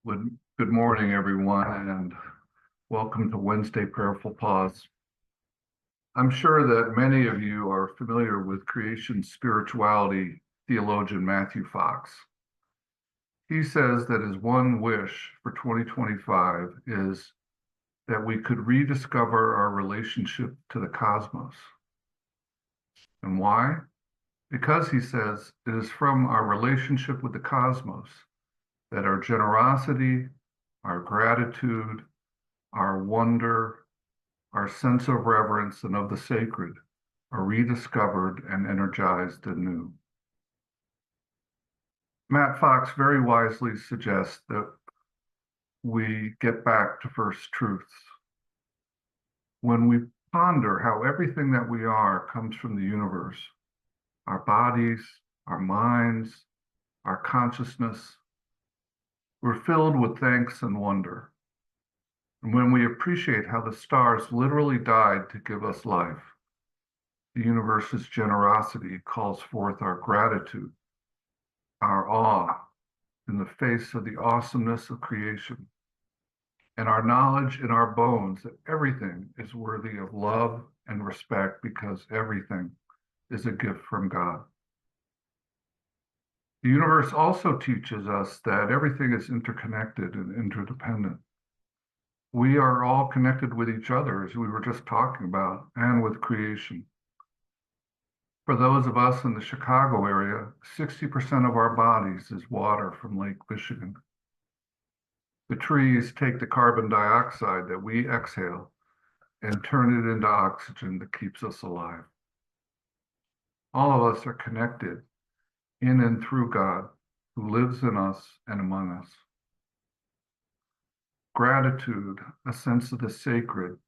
Good morning, everyone, and welcome to Wednesday Prayerful Pause. I'm sure that many of you are familiar with creation spirituality theologian Matthew Fox. He says that his one wish for 2025 is that we could rediscover our relationship to the cosmos. And why? Because he says it is from our relationship with the cosmos that our generosity, our gratitude, our wonder, our sense of reverence and of the sacred are rediscovered and energized anew. Matt Fox very wisely suggests that we get back to first truths. When we ponder how everything that we are comes from the universe, our bodies, our minds, our consciousness, we're filled with thanks and wonder. And when we appreciate how the stars literally died to give us life, the universe's generosity calls forth our gratitude, our awe in the face of the awesomeness of creation, and our knowledge in our bones that everything is worthy of love and respect because everything is a gift from God. The universe also teaches us that everything is interconnected and interdependent. We are all connected with each other, as we were just talking about, and with creation. For those of us in the Chicago area, 60% of our bodies is water from Lake Michigan. The trees take the carbon dioxide that we exhale and turn it into oxygen that keeps us alive. All of us are connected in and through God, who lives in us and among us. Gratitude, a sense of the sacred,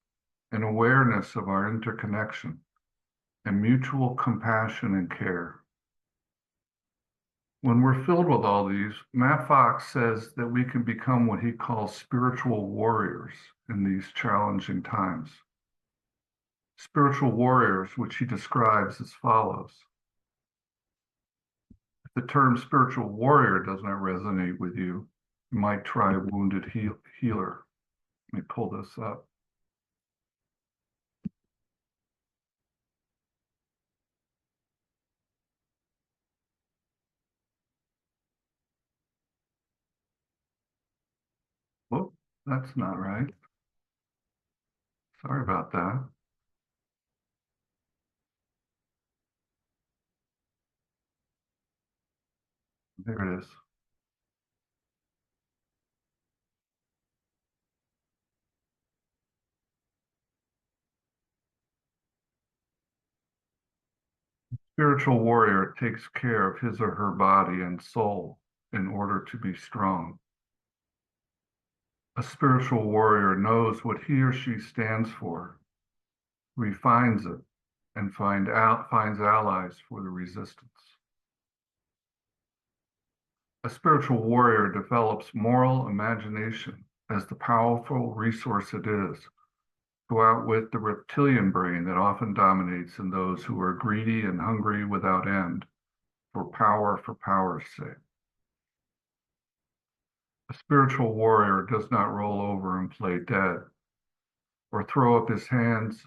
an awareness of our interconnection, and mutual compassion and care. When we're filled with all these, Matt Fox says that we can become what he calls spiritual warriors in these challenging times. Spiritual warriors, which he describes as follows. If the term spiritual warrior does not resonate with you, you might try wounded healer. Let me pull this up. Whoop, that's not right. Sorry about that. There it is. Spiritual warrior takes care of his or her body and soul in order to be strong. A spiritual warrior knows what he or she stands for, refines it, and finds allies for the resistance. A spiritual warrior develops moral imagination as the powerful resource it is to outwit the reptilian brain that often dominates in those who are greedy and hungry without end for power's sake. A spiritual warrior does not roll over and play dead, or throw up his hands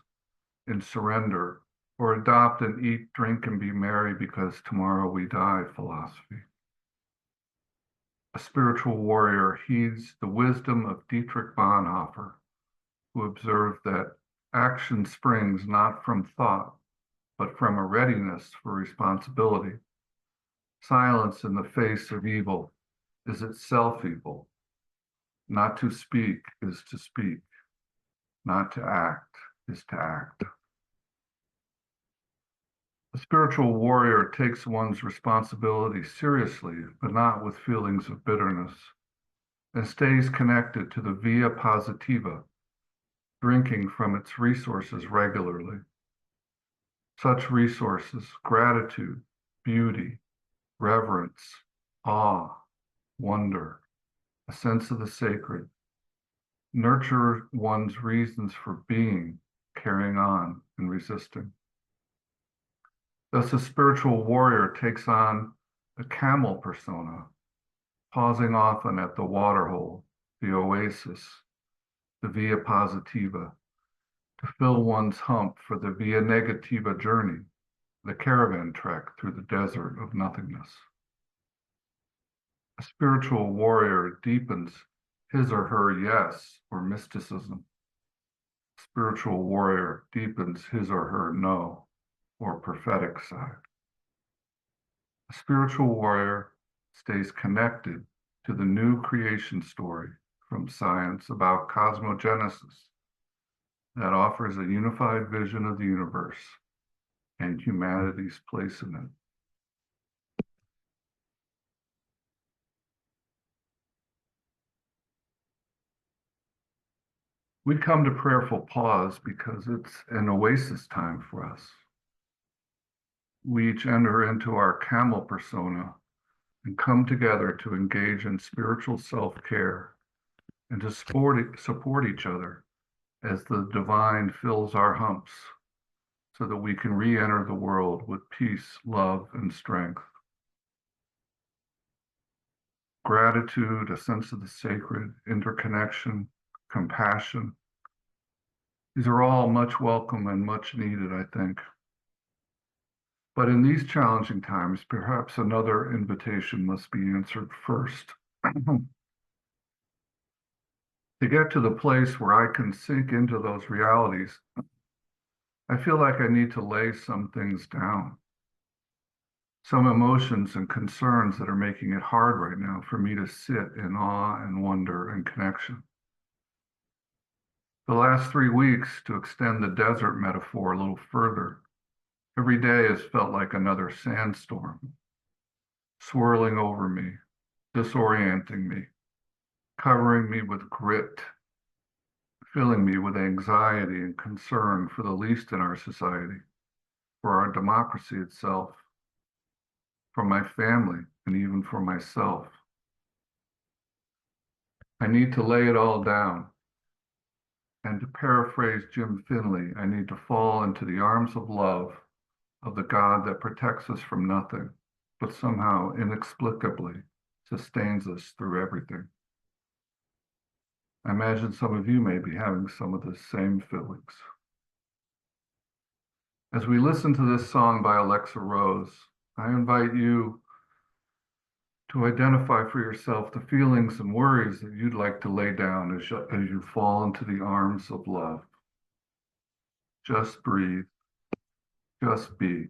in surrender, or adopt an eat, drink, and be merry because tomorrow we die philosophy. A spiritual warrior heeds the wisdom of Dietrich Bonhoeffer, who observed that action springs not from thought, but from a readiness for responsibility. Silence in the face of evil is itself evil. Not to speak is to speak. Not to act is to act. A spiritual warrior takes one's responsibility seriously, but not with feelings of bitterness, and stays connected to the via positiva, drinking from its resources regularly. Such resources, gratitude, beauty, reverence, awe, wonder, a sense of the sacred, nurture one's reasons for being, carrying on, and resisting. Thus, a spiritual warrior takes on a camel persona, pausing often at the waterhole, the oasis, the via positiva, to fill one's hump for the via negativa journey, the caravan trek through the desert of nothingness. A spiritual warrior deepens his or her yes or mysticism. A spiritual warrior deepens his or her no or prophetic side. A spiritual warrior stays connected to the new creation story from science about cosmogenesis that offers a unified vision of the universe and humanity's place in it. We come to Prayerful Pause because it's an oasis time for us. We each enter into our camel persona and come together to engage in spiritual self-care and to support each other as the divine fills our humps so that we can re-enter the world with peace, love, and strength. Gratitude, a sense of the sacred, interconnection, compassion. These are all much welcome and much needed, I think. But in these challenging times, perhaps another invitation must be answered first. To get to the place where I can sink into those realities, I feel like I need to lay some things down. Some emotions and concerns that are making it hard right now for me to sit in awe and wonder and connection. The last 3 weeks, to extend the desert metaphor a little further, every day has felt like another sandstorm, swirling over me, disorienting me, covering me with grit, filling me with anxiety and concern for the least in our society, for our democracy itself, for my family, and even for myself. I need to lay it all down. And to paraphrase Jim Finley, I need to fall into the arms of love, of the God that protects us from nothing, but somehow inexplicably sustains us through everything. I imagine some of you may be having some of the same feelings. As we listen to this song by Alexa Rose, I invite you to identify for yourself the feelings and worries that you'd like to lay down as you fall into the arms of love. Just breathe, just be,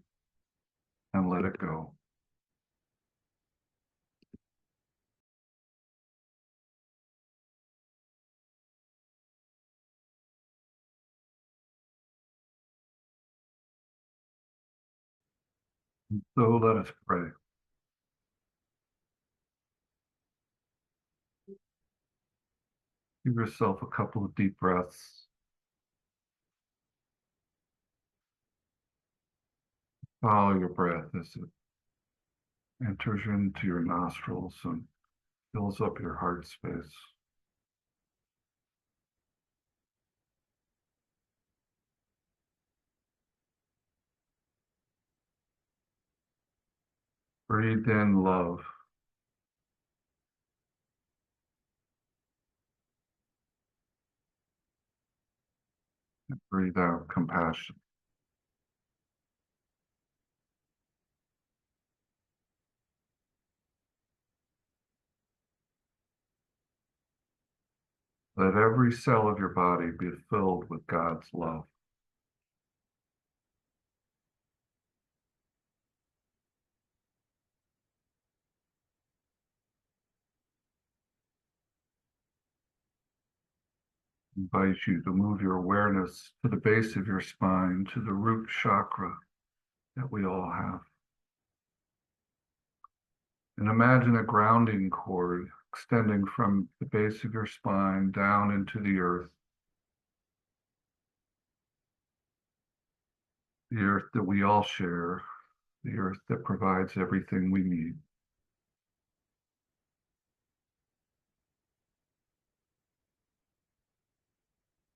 and let it go. So let us pray. Give yourself a couple of deep breaths. Follow your breath as it enters into your nostrils and fills up your heart space. Breathe in love. And breathe out compassion. Let every cell of your body be filled with God's love. I invite you to move your awareness to the base of your spine, to the root chakra that we all have. And imagine a grounding cord extending from the base of your spine down into the earth that we all share, the earth that provides everything we need.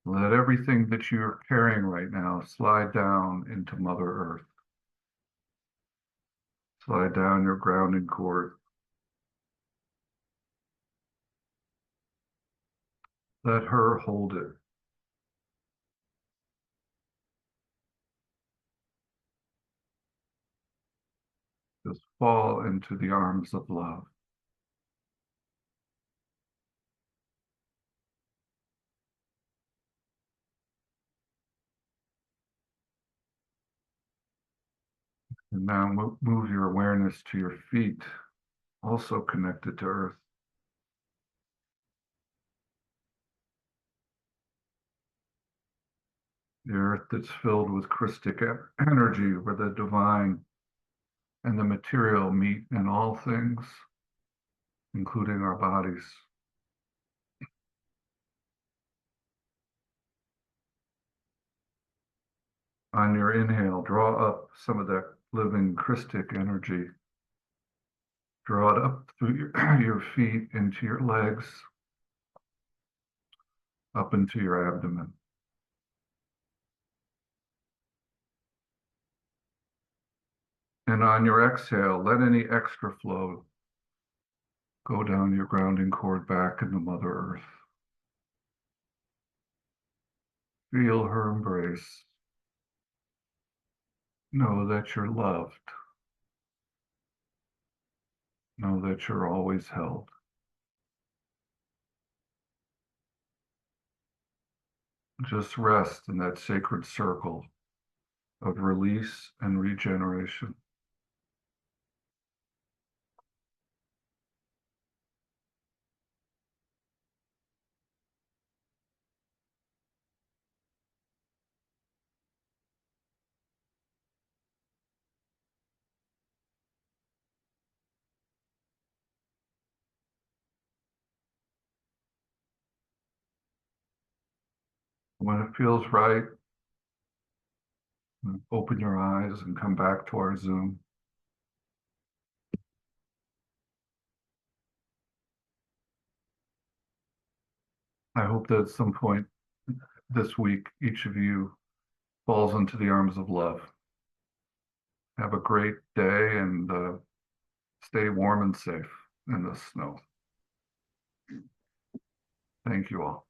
Let everything that you're carrying right now slide down into Mother Earth. Slide down your grounding cord. Let her hold it. Just fall into the arms of love. And now move your awareness to your feet, also connected to earth. The earth that's filled with Christic energy, where the divine and the material meet in all things, including our bodies. On your inhale, draw up some of that living Christic energy. Draw it up through your feet, into your legs, up into your abdomen. And on your exhale, let any extra flow go down your grounding cord back into Mother Earth. Feel her embrace. Know that you're loved. Know that you're always held. Just rest in that sacred circle of release and regeneration. When it feels right, open your eyes and come back to our Zoom. I hope that at some point this week, each of you falls into the arms of love. Have a great day and stay warm and safe in the snow. Thank you all.